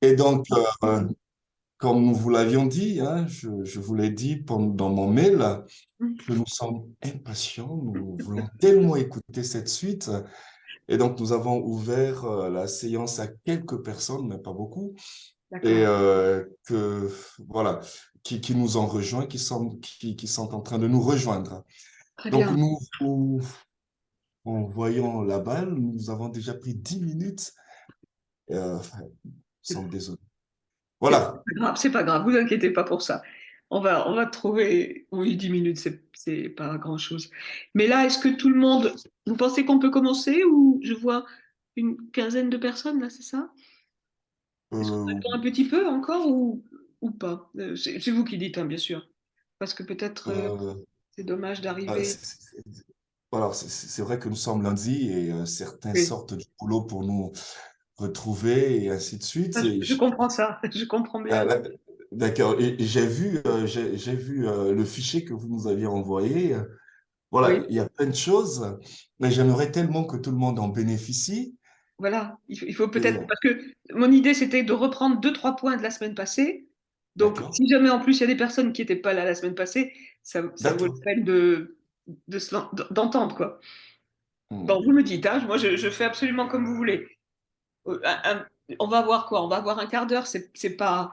Et donc, comme nous vous l'avions dit, hein, je vous l'ai dit dans mon mail, que nous sommes impatients, nous voulons tellement écouter cette suite. Et donc, nous avons ouvert la séance à quelques personnes, mais pas beaucoup, et D'accord. voilà, qui nous ont rejoints, qui sont en train de nous rejoindre. Très Donc, bien. en voyant la balle, nous avons déjà pris 10 minutes. Enfin, nous C'est sommes désolés. c'est Voilà. pas grave, c'est pas grave, vous inquiétez pas pour ça. On va trouver, oui, 10 minutes, c'est pas grand-chose. Mais là, est-ce que tout le monde, vous pensez qu'on peut commencer ou je vois une quinzaine de personnes là, c'est ça? Est-ce qu'on Euh, attend un petit peu encore ou pas? C'est vous qui dites, hein, bien sûr. Parce que peut-être euh, c'est dommage euh, d'arriver. c'est voilà, c'est vrai que nous sommes lundi et certains Oui. sortent du boulot pour nous retrouver et ainsi de suite. Je comprends ça, je comprends bien. Euh, d'accord. Et j'ai vu le fichier que vous nous aviez envoyé. Voilà, Oui. il y a plein de choses, mais j'aimerais tellement que tout le monde en bénéficie. Voilà, il faut Et, peut-être, parce que mon idée c'était de reprendre deux, trois points de la semaine passée. Donc, d'accord, si jamais en plus il y a des personnes qui n'étaient pas là la semaine passée, ça vaut la d'accord. peine d'entendre, quoi. Hmm. Bon, vous me dites, hein, moi je fais absolument comme vous voulez. On va voir quoi? On va avoir un quart d'heure, c'est pas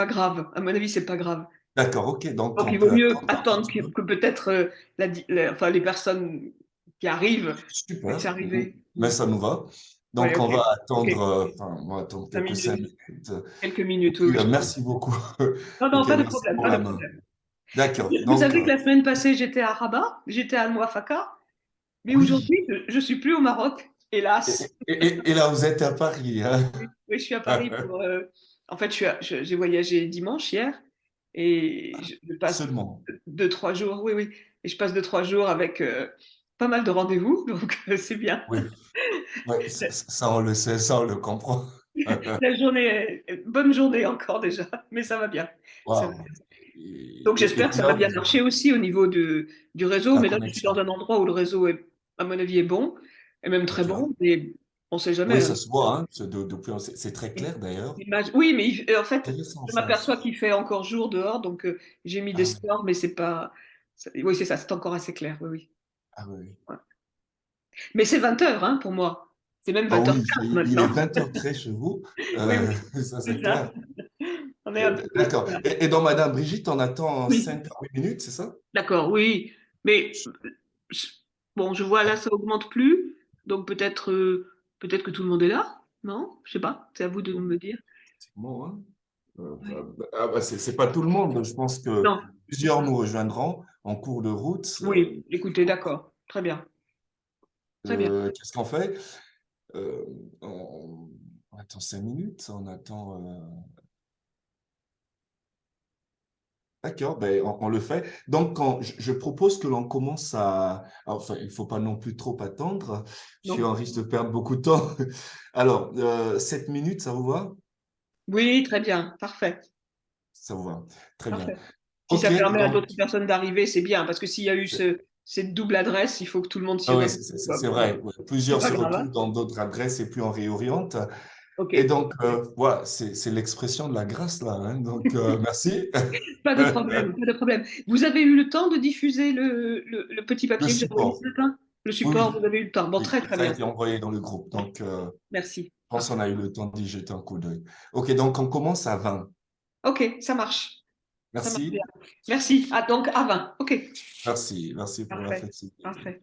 grave. À mon avis, c'est pas grave. D'accord, ok. Donc, Donc, on il vaut peut mieux attendre un attendre petit peu. que peut-être enfin, les personnes qui arrivent puissent Super. arriver. Mais ça nous va. Ouais, Donc, on ok. va Ok. attendre, enfin, on va attendre 5 quelques cinq minutes. minutes. Quelques Et minutes, oui, puis, oui. merci beaucoup. Non, Ok, non, pas de merci problème, pour pas de la main. problème. D'accord. Vous Donc, savez que la semaine passée, j'étais à Rabat, j'étais à Al-Muafaka, mais oui. aujourd'hui, je suis plus au Maroc, hélas. Et là, vous êtes à Paris, hein? Oui, oui, je suis à Paris pour. En fait, j'ai voyagé dimanche hier et je passe Seulement. 2, 3 jours. Oui, oui, et je passe 2, 3 jours avec pas mal de rendez-vous, donc c'est bien. Oui. Ouais, ça, on le sait, ça, on le comprend. La journée, bonne journée encore déjà, mais ça va bien. Ça va Waouh. bien. Et, Donc et j'espère que puis ça va là, bien marcher aussi au niveau du réseau, la mais là je suis dans connexion. un endroit où le réseau est, à mon avis, est bon, et même très D'accord. bon, mais on ne sait jamais, Oui, hein. ça se voit, hein. Depuis, c'est très clair d'ailleurs. Oui, mais en fait, Intéressant je ça. m'aperçois qu'il fait encore jour dehors, donc j'ai mis des Ah oui, stores, mais c'est pas. Oui, c'est ça, c'est encore assez clair, oui, oui. ah oui. Oui. Ouais. Mais c'est 20 heures, hein, pour moi. C'est même Oh oui, 20h04 il est maintenant. 20h13 chez vous. Oui, oui, Ça, c'est c'est ça. clair. On est un peu. D'accord. Voilà. Et donc, Madame Brigitte, on attend Oui, 5 à 8 minutes, c'est ça? d'accord, oui. Mais je- bon, je vois là, Ah, ça augmente plus. Donc peut-être que tout le monde est là. Non? Je sais pas. C'est à vous de bon, me dire. effectivement, hein. Oui. C'est pas tout le monde. Je pense que Non. plusieurs nous rejoindront en cours de route. Oui, écoutez, d'accord. Très bien. Très bien. Qu'est-ce qu'on fait? Euh, on attend 5 minutes, on attend. D'accord, ben on le fait. Donc, je propose que l'on commence enfin, il faut pas non plus trop attendre, si Non. on risque de perdre beaucoup de temps. Alors, 7 minutes, ça vous va? Oui, très bien. Parfait. Ça vous va. Très bien. Parfait. Si OK, ça permet à donc, d'autres personnes d'arriver, c'est bien. Parce que s'il y a eu cette double adresse, il faut que tout le monde s'y ah oui, retrouve, quoi. c'est Mais vrai. Ouais. c'est Plusieurs pas se grave, hein. retrouvent dans d'autres adresses et puis on réoriente. Et OK. donc, voilà, c'est l'expression de la grâce là, hein. Donc, merci. Pas de problème, pas de problème. Vous avez eu le temps de diffuser le petit Le papier que j'ai envoyé ce support. matin? Le Oui, support, oui, vous avez eu le temps. Bon, oui, très très ça a bien. été envoyé dans le groupe. Donc, Merci. je pense qu'on Parfait. a eu le temps d'y jeter un coup d'œil. OK, donc on commence à 20. OK, ça marche. Ça marche bien. Merci. Merci. Ah, donc à 20. OK. Merci pour la Parfait. flexibilité. Parfait.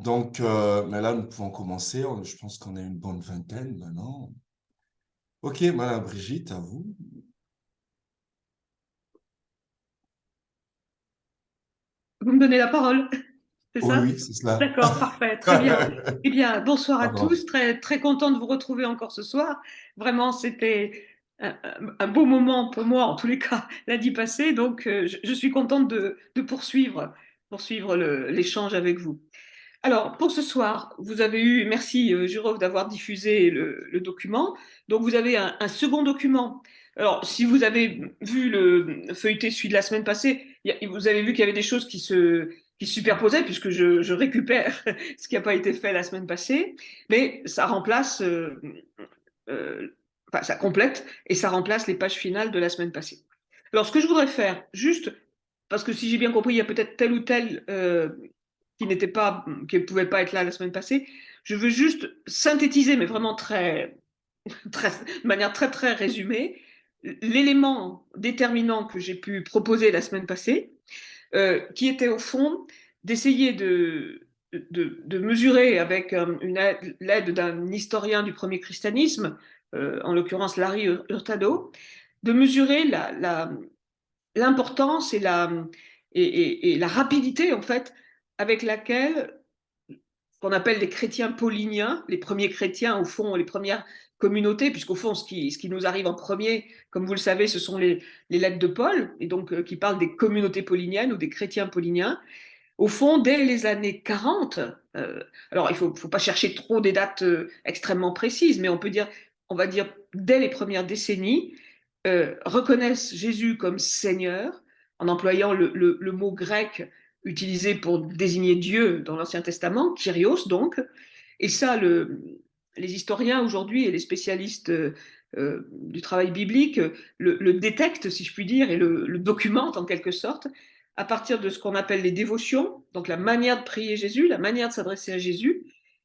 Donc, mais là, nous pouvons commencer. Je pense qu'on est une bonne vingtaine maintenant. Ok, Madame Brigitte, à vous. Vous me donnez la parole, c'est Oui, ça? oui, c'est cela. D'accord, parfait, très bien. Eh bien, bonsoir à Pardon. tous, très, très content de vous retrouver encore ce soir. Vraiment, c'était un beau moment pour moi, en tous les cas, lundi passé. Donc, je suis contente de poursuivre l'échange avec vous. Alors, pour ce soir, vous avez eu, merci Jurov d'avoir diffusé le document. Donc, vous avez un second document. Alors, si vous avez vu le feuilleté celui de la semaine passée, vous avez vu qu'il y avait des choses qui se superposaient, puisque je récupère ce qui n'a pas été fait la semaine passée, mais ça remplace, enfin, ça complète et ça remplace les pages finales de la semaine passée. Alors, ce que je voudrais faire, juste, parce que si j'ai bien compris, il y a peut-être tel ou tel qui ne pouvait pas être là la semaine passée. Je veux juste synthétiser, mais vraiment de manière très, très résumée, l'élément déterminant que j'ai pu proposer la semaine passée, qui était au fond d'essayer de mesurer avec l'aide d'un historien du premier christianisme, en l'occurrence Larry Hurtado, de mesurer l'importance et la rapidité en fait avec laquelle qu'on appelle les chrétiens pauliniens, les premiers chrétiens, au fond, les premières communautés, puisqu'au fond, ce qui nous arrive en premier, comme vous le savez, ce sont les lettres de Paul, et donc qui parlent des communautés pauliniennes ou des chrétiens pauliniens. Au fond, dès les années 40, alors il faut pas chercher trop des dates extrêmement précises, mais on va dire, dès les premières décennies, reconnaissent Jésus comme Seigneur, en employant le mot grec utilisé pour désigner Dieu dans l'Ancien Testament, Kyrios donc. Et ça, les historiens aujourd'hui et les spécialistes du travail biblique le détectent, si je puis dire, et le documentent en quelque sorte, à partir de ce qu'on appelle les dévotions, donc la manière de prier Jésus, la manière de s'adresser à Jésus,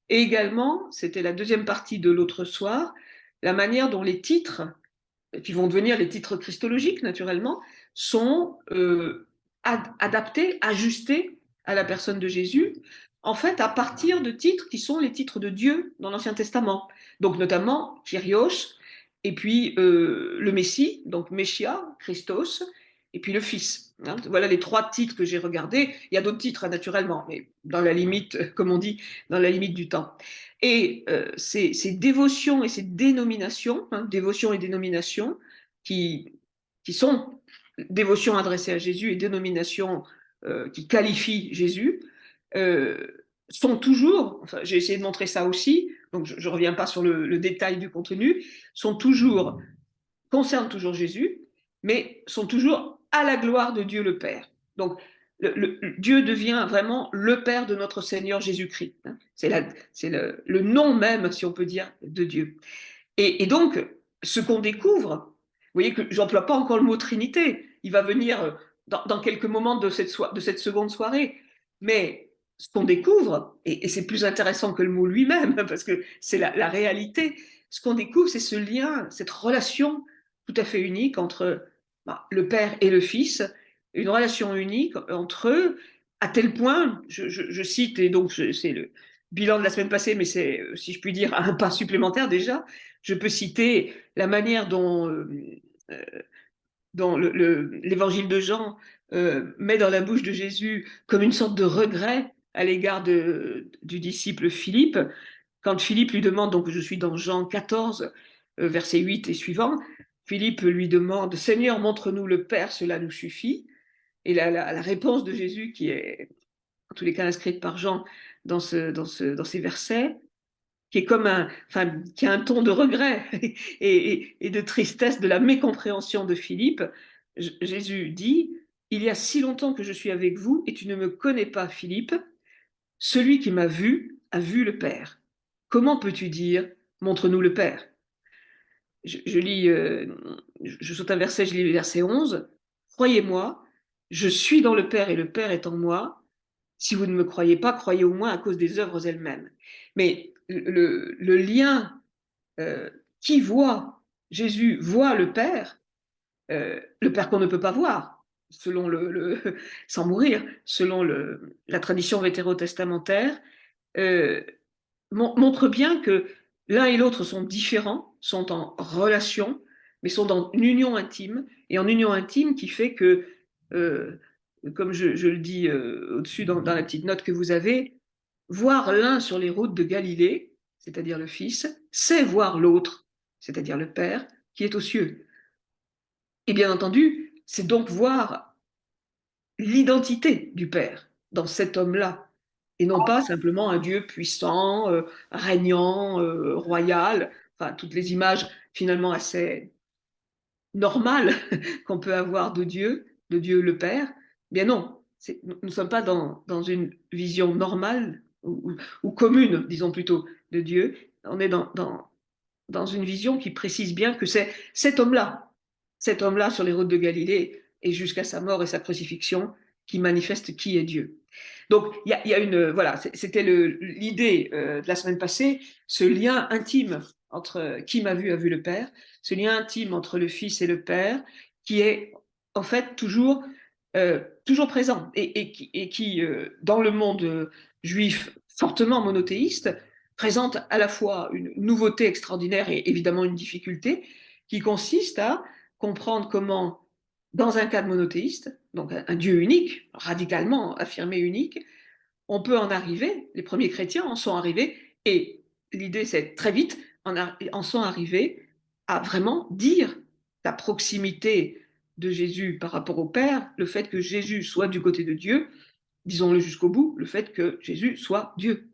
et également, c'était la deuxième partie de l'autre soir, la manière dont les titres qui vont devenir les titres christologiques, naturellement, sont adaptés, ajustés à la personne de Jésus, en fait, à partir de titres qui sont les titres de Dieu dans l'Ancien Testament. Donc, notamment, Kyrios, et puis le Messie, donc Messia, Christos, et puis le Fils. Hein. Voilà les trois titres que j'ai regardés. Il y a d'autres titres, naturellement, mais dans la limite, comme on dit, dans la limite du temps. Et ces dévotions et ces dénominations, hein, dévotions et dénominations, qui, qui sont dévotions adressées à Jésus et dénominations qui qualifient Jésus, euh, sont toujours, enfin, j'ai essayé de montrer ça aussi, donc je ne reviens pas sur le détail du contenu, concernent toujours Jésus, mais sont toujours à la gloire de Dieu le Père. Donc, Dieu devient vraiment le Père de notre Seigneur Jésus-Christ. Hein. C'est le nom même, si on peut dire, de Dieu. Et donc, ce qu'on découvre, vous voyez que j'emploie pas encore le mot Trinité, il va venir dans quelques moments de cette seconde soirée, mais ce qu'on découvre, et c'est plus intéressant que le mot lui-même, parce que c'est la réalité, ce qu'on découvre, c'est ce lien, cette relation tout à fait unique entre le Père et le Fils, une relation unique entre eux, à tel point, je cite, et donc c'est le bilan de la semaine passée, mais c'est, si je puis dire, un pas supplémentaire déjà, je peux citer la manière dont l'évangile de Jean met dans la bouche de Jésus comme une sorte de regret à l'égard du disciple Philippe. Quand Philippe lui demande, donc je suis dans Jean 14, verset 8 et suivant, Philippe lui demande, Seigneur, montre-nous le Père, cela nous suffit. Et la réponse de Jésus, qui est en tous les cas inscrite par Jean dans ces versets, qui est enfin, qui a un ton de regret et de tristesse, de la mécompréhension de Philippe. Jésus dit, il y a si longtemps que je suis avec vous et tu ne me connais pas, Philippe. Celui qui m'a vu a vu le Père. Comment peux-tu dire, montre-nous le Père? Je lis, je saute un verset, je lis le verset 11. Croyez-moi, je suis dans le Père et le Père est en moi. Si vous ne me croyez pas, croyez au moins à cause des œuvres elles-mêmes. Mais le lien qui voit Jésus voit le Père qu'on ne peut pas voir, selon sans mourir, selon la tradition vétérotestamentaire, euh, montre bien que l'un et l'autre sont différents, sont en relation, mais sont dans une union intime, et en union intime qui fait que, euh, comme je le dis au-dessus dans la petite note que vous avez, voir l'un sur les routes de Galilée, c'est-à-dire le Fils, c'est voir l'autre, c'est-à-dire le Père, qui est aux cieux. Et bien entendu, c'est donc voir l'identité du Père dans cet homme-là, et non pas simplement un Dieu puissant, régnant, royal, enfin toutes les images finalement assez normales qu'on peut avoir de Dieu le Père. Bien non, nous ne sommes pas dans une vision normale ou commune, disons plutôt, de Dieu. On est dans une vision qui précise bien que c'est cet homme-là sur les routes de Galilée et jusqu'à sa mort et sa crucifixion qui manifeste qui est Dieu. Donc il y a une voilà, c'était l'idée de la semaine passée, ce lien intime entre qui m'a vu a vu le Père, ce lien intime entre le Fils et le Père qui est en fait toujours présent et qui dans le monde juif fortement monothéiste présente à la fois une nouveauté extraordinaire et évidemment une difficulté qui consiste à comprendre comment, dans un cadre monothéiste, donc un Dieu unique, radicalement affirmé unique, on peut en arriver, les premiers chrétiens en sont arrivés, et l'idée c'est très vite, en sont arrivés à vraiment dire la proximité de Jésus par rapport au Père, le fait que Jésus soit du côté de Dieu, disons-le jusqu'au bout, le fait que Jésus soit Dieu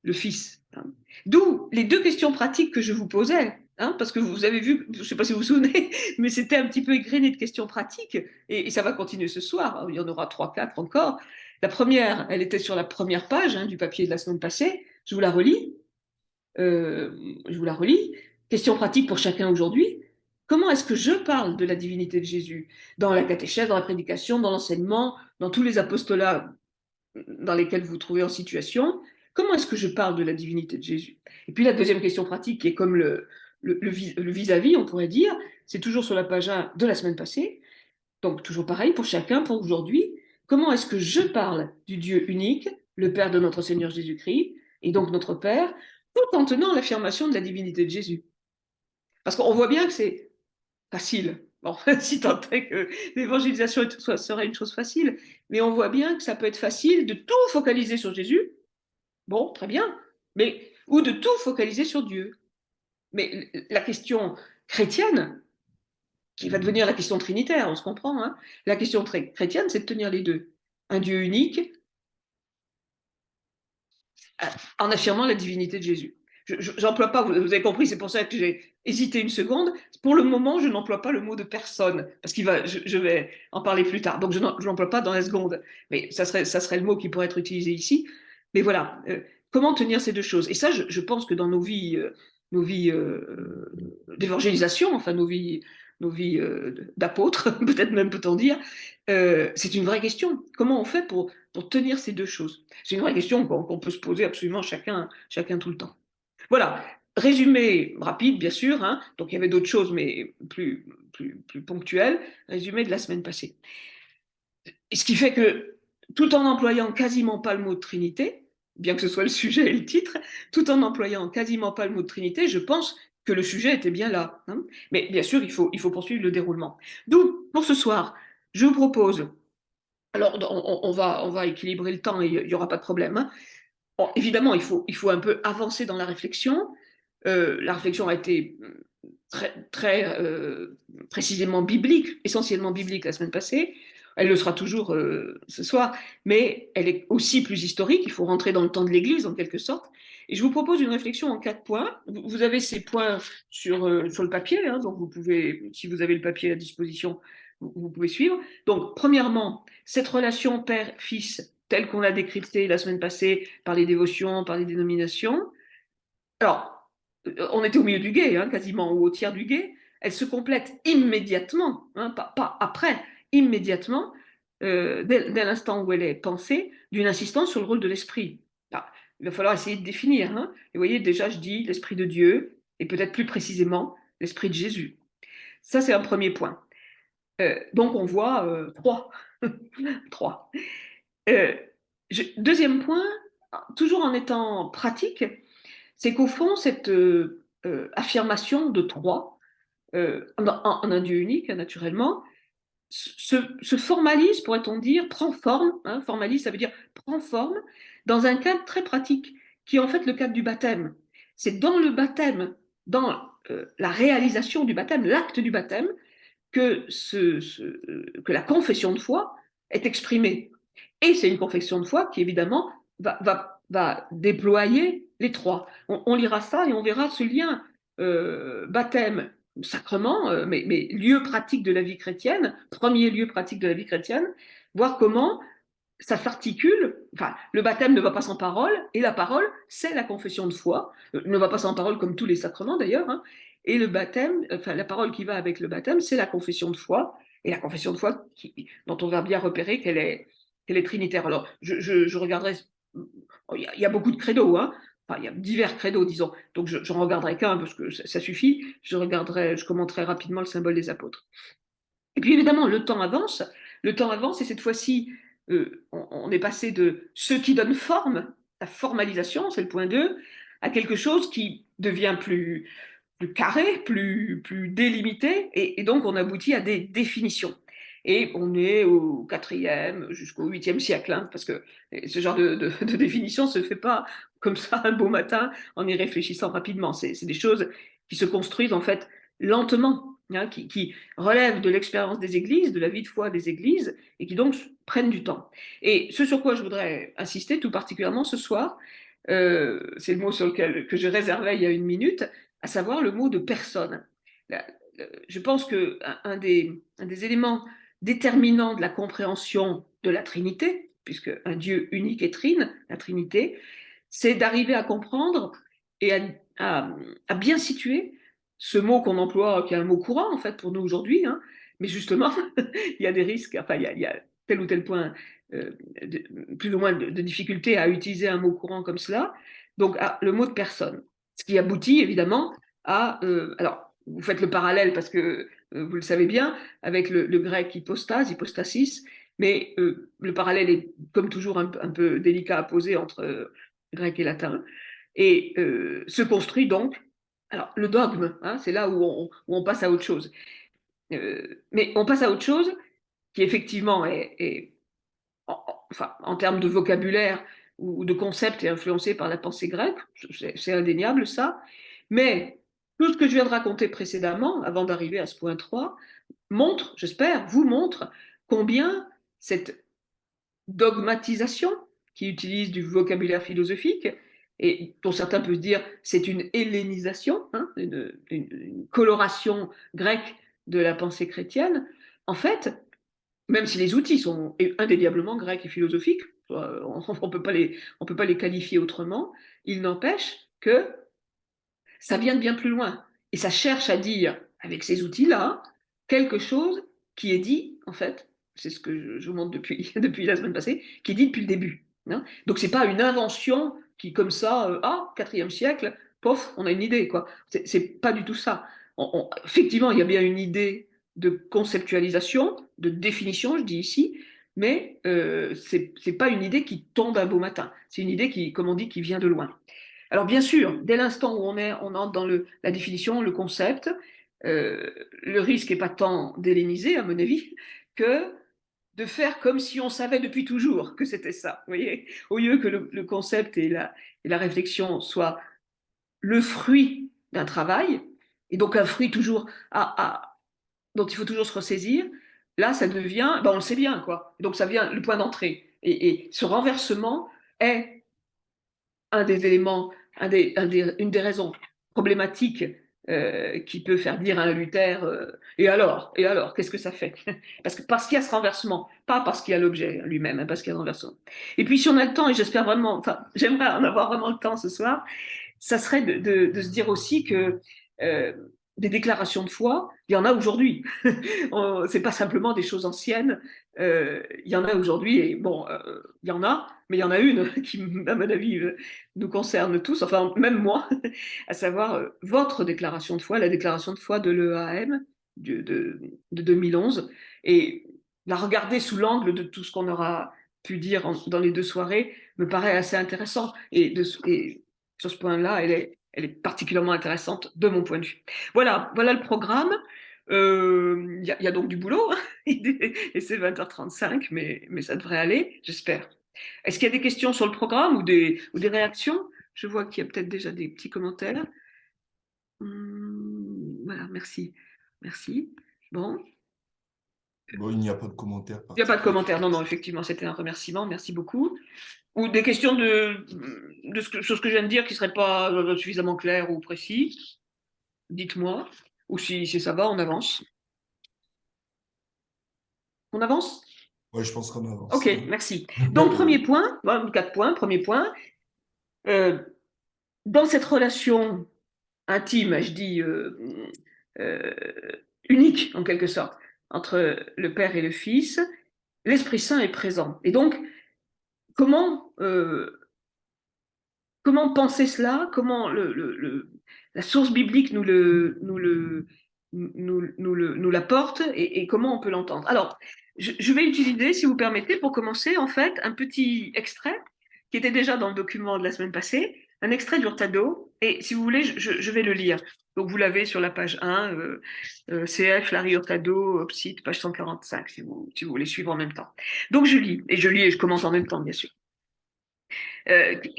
le Fils. Hein. D'où les deux questions pratiques que je vous posais, hein, parce que vous avez vu, je ne sais pas si vous vous souvenez, mais c'était un petit peu égrené de questions pratiques, et ça va continuer ce soir, il y en aura trois, quatre encore. La première, elle était sur la première page du papier de la semaine passée, je vous la relis. Euh, je vous la relis. Question pratique pour chacun aujourd'hui. Comment est-ce que je parle de la divinité de Jésus dans la catéchèse, dans la prédication, dans l'enseignement, dans tous les apostolats dans lesquels vous vous trouvez en situation, comment est-ce que je parle de la divinité de Jésus? Et puis la deuxième question pratique, qui est comme le vis-à-vis, on pourrait dire, c'est toujours sur la page 1 de la semaine passée, donc toujours pareil pour chacun, pour aujourd'hui, comment est-ce que je parle du Dieu unique, le Père de notre Seigneur Jésus-Christ, et donc notre Père, tout en tenant l'affirmation de la divinité de Jésus. Parce qu'on voit bien que c'est facile. Bon, si tant est que l'évangélisation serait une chose facile, mais on voit bien que ça peut être facile de tout focaliser sur Jésus, bon, très bien, mais ou de tout focaliser sur Dieu. Mais la question chrétienne, qui va devenir la question trinitaire, on se comprend, hein, la question chrétienne, c'est de tenir les deux. Un Dieu unique en affirmant la divinité de Jésus. J'emploie pas, vous avez compris, c'est pour ça que j'ai hésité une seconde. Pour le moment, je n'emploie pas le mot de personne, parce je vais en parler plus tard. Donc, je n'emploie pas dans la seconde. Mais ça serait le mot qui pourrait être utilisé ici. Mais voilà, comment tenir ces deux choses? Et ça, je pense que dans nos vies d'évangélisation, enfin nos vies d'apôtres, peut-être même peut-on dire, c'est une vraie question. Comment on fait pour tenir ces deux choses? C'est une vraie question qu'on peut se poser absolument chacun tout le temps. Voilà, résumé rapide, bien sûr, hein. Donc il y avait d'autres choses, mais plus ponctuelles. Résumé de la semaine passée. Et ce qui fait que, tout en employant quasiment pas le mot de Trinité, bien que ce soit le sujet et le titre, tout en n'employant quasiment pas le mot de Trinité, je pense que le sujet était bien là. Hein. Mais bien sûr, il faut poursuivre le déroulement. Donc, pour ce soir, je vous propose, alors on va équilibrer le temps et il n'y aura pas de problème. Hein. Bon, évidemment, il faut un peu avancer dans la réflexion. La réflexion a été très précisément biblique, essentiellement biblique la semaine passée. Elle le sera toujours ce soir, mais elle est aussi plus historique. Il faut rentrer dans le temps de l'Église, en quelque sorte. Et je vous propose une réflexion en quatre points. Vous avez ces points sur le papier, hein, donc vous pouvez, si vous avez le papier à disposition, vous pouvez suivre. Donc, premièrement, cette relation père-fils, telle qu'on l'a décryptée la semaine passée par les dévotions, par les dénominations. Alors, on était au milieu du guet, hein, quasiment, ou au tiers du guet. Elle se complète immédiatement, hein, pas après, immédiatement, dès l'instant où elle est pensée, d'une insistance sur le rôle de l'esprit. Ah, il va falloir essayer de définir. Hein. Et vous voyez, déjà, je dis l'esprit de Dieu, et peut-être plus précisément, l'esprit de Jésus. Ça, c'est un premier point. Donc, on voit trois. Trois. Deuxième point, toujours en étant pratique, c'est qu'au fond, cette affirmation de trois, en un Dieu unique, naturellement, se formalise, pourrait-on dire, prend forme, hein, formalise, ça veut dire prend forme, dans un cadre très pratique, qui est en fait le cadre du baptême. C'est dans le baptême, dans la réalisation du baptême, l'acte du baptême, que la confession de foi est exprimée. Et c'est une confession de foi qui, évidemment, va déployer les trois. On lira ça et on verra ce lien baptême, sacrement, mais lieu pratique de la vie chrétienne, premier lieu pratique de la vie chrétienne, voir comment ça s'articule. Enfin, le baptême ne va pas sans parole, et la parole, c'est la confession de foi, ne va pas sans parole comme tous les sacrements d'ailleurs, hein. Et le baptême, enfin la parole qui va avec le baptême, c'est la confession de foi, et la confession de foi dont on va bien repérer qu'elle est trinitaire. Alors, je regarderai, il y a beaucoup de credos, hein. Enfin, il y a divers credos, disons, donc je regarderai qu'un, parce que ça suffit, je commenterai rapidement le symbole des apôtres. Et puis évidemment, le temps avance, et cette fois-ci, on est passé de ce qui donne forme, la formalisation, c'est le point 2, à quelque chose qui devient plus carré, plus délimité, et donc on aboutit à des définitions. Et on est au 4e jusqu'au 8e siècle, hein, parce que ce genre de définition ne se fait pas comme ça un beau matin en y réfléchissant rapidement. C'est des choses qui se construisent en fait lentement, hein, qui relèvent de l'expérience des églises, de la vie de foi des églises, et qui donc prennent du temps. Et ce sur quoi je voudrais insister tout particulièrement ce soir, c'est le mot sur lequel que je réservais il y a une minute, à savoir le mot de personne. Je pense qu'un un des éléments déterminants de la compréhension de la Trinité, puisque un Dieu unique et trine, la Trinité, c'est d'arriver à comprendre et à bien situer ce mot qu'on emploie, qui est un mot courant en fait pour nous aujourd'hui, hein, mais justement, il y a des risques, enfin, il y a tel ou tel point, plus ou moins de difficulté à utiliser un mot courant comme cela. Donc, le mot de personne. Ce qui aboutit évidemment à. Alors, vous faites le parallèle parce que vous le savez bien, avec le grec hypostase, hypostasis, mais le parallèle est, comme toujours, un peu délicat à poser entre grec et latin. Et se construit donc. Alors, le dogme, hein, c'est là où on passe à autre chose. Mais on passe à autre chose qui, effectivement, enfin, en termes de vocabulaire ou de concept, est influencé par la pensée grecque, c'est indéniable ça, mais tout ce que je viens de raconter précédemment, avant d'arriver à ce point 3, montre, j'espère, vous montre combien cette dogmatisation, qui utilise du vocabulaire philosophique, et dont certains peuvent dire c'est une hellénisation, hein, une coloration grecque de la pensée chrétienne, en fait, même si les outils sont indéniablement grecs et philosophiques, on ne peut pas les qualifier autrement, il n'empêche que ça vient de bien plus loin. Et ça cherche à dire, avec ces outils-là, quelque chose qui est dit, en fait, c'est ce que je vous montre depuis, depuis la semaine passée, qui est dit depuis le début, hein. Donc, ce n'est pas une invention qui, comme ça, 4e siècle, pof, on a une idée, quoi. C'est pas du tout ça. Effectivement, il y a bien une idée de conceptualisation, de définition, je dis ici, mais c'est pas une idée qui tombe un beau matin. C'est une idée qui, comme on dit, qui vient de loin. Alors bien sûr, dès l'instant où on entre dans la définition, le concept, le risque n'est pas tant d'helléniser, à mon avis, que de faire comme si on savait depuis toujours que c'était ça. Vous voyez, au lieu que le concept et la réflexion soient le fruit d'un travail, et donc un fruit toujours dont il faut toujours se ressaisir, là ça devient, ben on le sait bien, quoi. Donc ça vient le point d'entrée. Et ce renversement est un des éléments, une des raisons problématiques qui peut faire dire à un Luther et alors, qu'est-ce que ça fait? Parce qu'il y a ce renversement, pas parce qu'il y a l'objet lui-même, hein, parce qu'il y a le renversement. Et puis si on a le temps, et j'espère vraiment, enfin j'aimerais en avoir vraiment le temps ce soir, ça serait de se dire aussi que euh, des déclarations de foi, il y en a aujourd'hui. C'est pas simplement des choses anciennes. Il y en a aujourd'hui, et bon, il y en a, mais il y en a une qui, à mon avis, nous concerne tous, enfin même moi, à savoir votre déclaration de foi, la déclaration de foi de l'EAM de 2011, et la regarder sous l'angle de tout ce qu'on aura pu dire dans les deux soirées, me paraît assez intéressant. Et sur ce point-là, elle est particulièrement intéressante de mon point de vue. Voilà le programme. Il y a donc du boulot, hein, et c'est 20h35, mais ça devrait aller, j'espère. Est-ce qu'il y a des questions sur le programme ou des réactions? Je vois qu'il y a peut-être déjà des petits commentaires. Voilà, merci. Merci. Bon. Bon, il n'y a pas de commentaire Il n'y a pas de particulier. commentaire. Non, non, effectivement, c'était un remerciement. Merci beaucoup. Ou des questions sur ce que je viens de dire qui ne seraient pas suffisamment claires ou précis. Dites-moi. Ou si ça va, on avance. On avance? Oui, je pense qu'on Ok, avance. merci. Donc, premier point, 4 points. Premier point, dans cette relation intime, je dis euh, unique en quelque sorte, entre le Père et le Fils, l'Esprit Saint est présent. Et donc, comment penser cela? Comment la source biblique nous l'apporte et comment on peut l'entendre? Alors, je vais utiliser, si vous permettez, pour commencer, en fait, un petit extrait qui était déjà dans le document de la semaine passée, un extrait d'Hurtado, et si vous voulez, je vais le lire. Donc, vous l'avez sur la page 1, CF, Larry Hurtado, Opsite, page 145, si vous voulez suivre en même temps. Donc, je lis et je commence en même temps, bien sûr.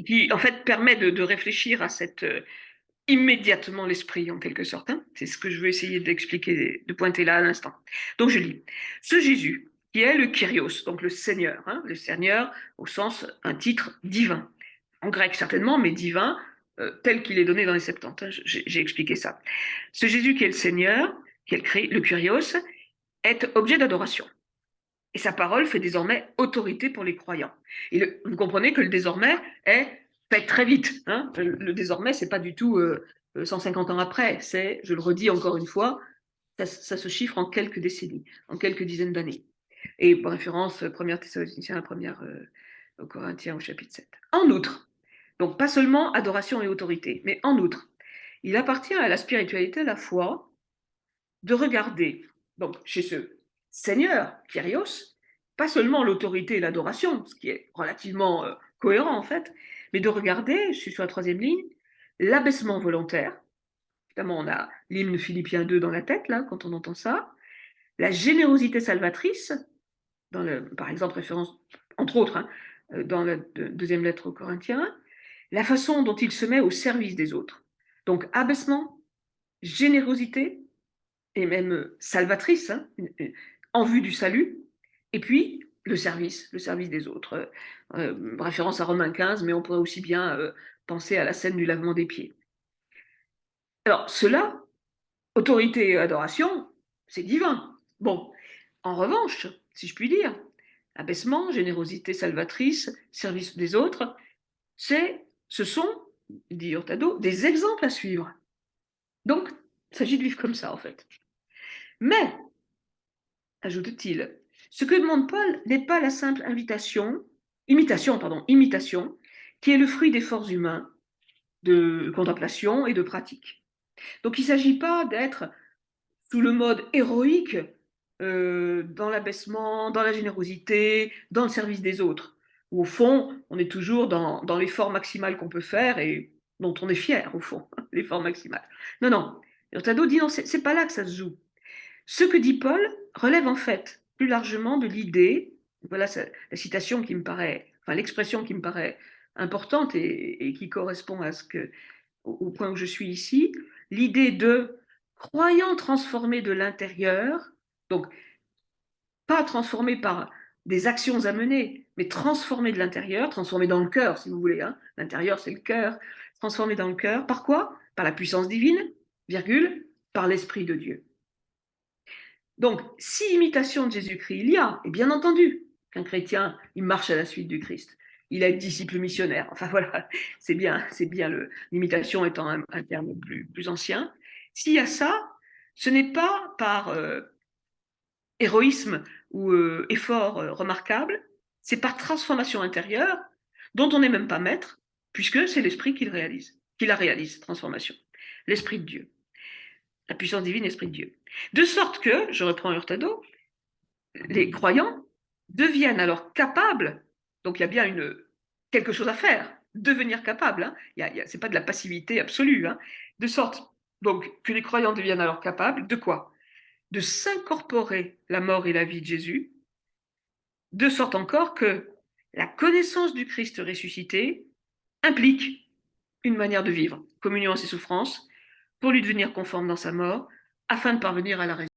Qui en fait permet de réfléchir à cette immédiatement l'esprit en quelque sorte. Hein. C'est ce que je veux essayer d'expliquer, de pointer là à l'instant. Donc je lis. Ce Jésus, qui est le Kyrios, donc le Seigneur, hein, le Seigneur au sens un titre divin, en grec certainement, mais divin, tel qu'il est donné dans les Septante. Hein, j'ai expliqué ça. Ce Jésus qui est le Seigneur, qui est le Kyrios, est objet d'adoration. Et sa parole fait désormais autorité pour les croyants. Et vous comprenez que le désormais est fait très vite. Hein. Le désormais, c'est pas du tout 150 ans après. C'est, je le redis encore une fois, ça se chiffre en quelques décennies, en quelques dizaines d'années. Et par référence, 1 Thessaloniciens, 1 Corinthiens au chapitre 7. En outre, donc pas seulement adoration et autorité, mais en outre, il appartient à la spiritualité, à la foi, de regarder, donc chez ce Seigneur, Kyrios, pas seulement l'autorité et l'adoration, ce qui est relativement cohérent en fait, mais de regarder, je suis sur la troisième ligne, l'abaissement volontaire. Évidemment, on a l'hymne Philippiens 2 dans la tête, là, quand on entend ça. La générosité salvatrice, par exemple, référence, entre autres, hein, dans la deuxième lettre aux Corinthiens. La façon dont il se met au service des autres. Donc, abaissement, générosité, et même salvatrice, hein, en vue du salut, et puis le service des autres. Référence à Romains 15, mais on pourrait aussi bien penser à la scène du lavement des pieds. Alors, cela, autorité et adoration, c'est divin. Bon, en revanche, si je puis dire, abaissement, générosité salvatrice, service des autres, ce sont, dit Hurtado, des exemples à suivre. Donc, il s'agit de vivre comme ça, en fait. Mais, ajoute-t-il, ce que demande Paul n'est pas la simple imitation, qui est le fruit d'efforts humains, de contemplation et de pratique. Donc il ne s'agit pas d'être sous le mode héroïque dans l'abaissement, dans la générosité, dans le service des autres. Où, au fond, on est toujours dans l'effort maximal qu'on peut faire et dont on est fier, au fond, l'effort maximal. Non, non. Hurtado dit non, c'est pas là que ça se joue. Ce que dit Paul relève en fait plus largement de l'idée, voilà la citation qui me paraît, enfin l'expression qui me paraît importante et qui correspond au point où je suis ici, l'idée de croyant transformé de l'intérieur, donc pas transformé par des actions à mener, mais transformé de l'intérieur, transformé dans le cœur, si vous voulez. Hein. L'intérieur, c'est le cœur. Transformé dans le cœur. Par quoi? Par la puissance divine, virgule, par l'Esprit de Dieu. Donc, si imitation de Jésus-Christ il y a, et bien entendu qu'un chrétien, il marche à la suite du Christ. Il est disciple missionnaire. Enfin voilà, c'est bien l'imitation étant un terme plus ancien. S'il y a ça, ce n'est pas par héroïsme ou effort remarquable, c'est par transformation intérieure dont on n'est même pas maître, puisque c'est l'esprit qui la réalise, transformation. L'esprit de Dieu. La puissance divine, l'esprit de Dieu. De sorte que, je reprends Hurtado, les croyants deviennent alors capables, donc il y a bien quelque chose à faire, devenir capable. Hein. C'est pas de la passivité absolue. Hein. De sorte donc que les croyants deviennent alors capables de quoi? De s'incorporer la mort et la vie de Jésus, de sorte encore que la connaissance du Christ ressuscité implique une manière de vivre, communion à ses souffrances, pour lui devenir conforme dans sa mort, afin de parvenir à la résurrection.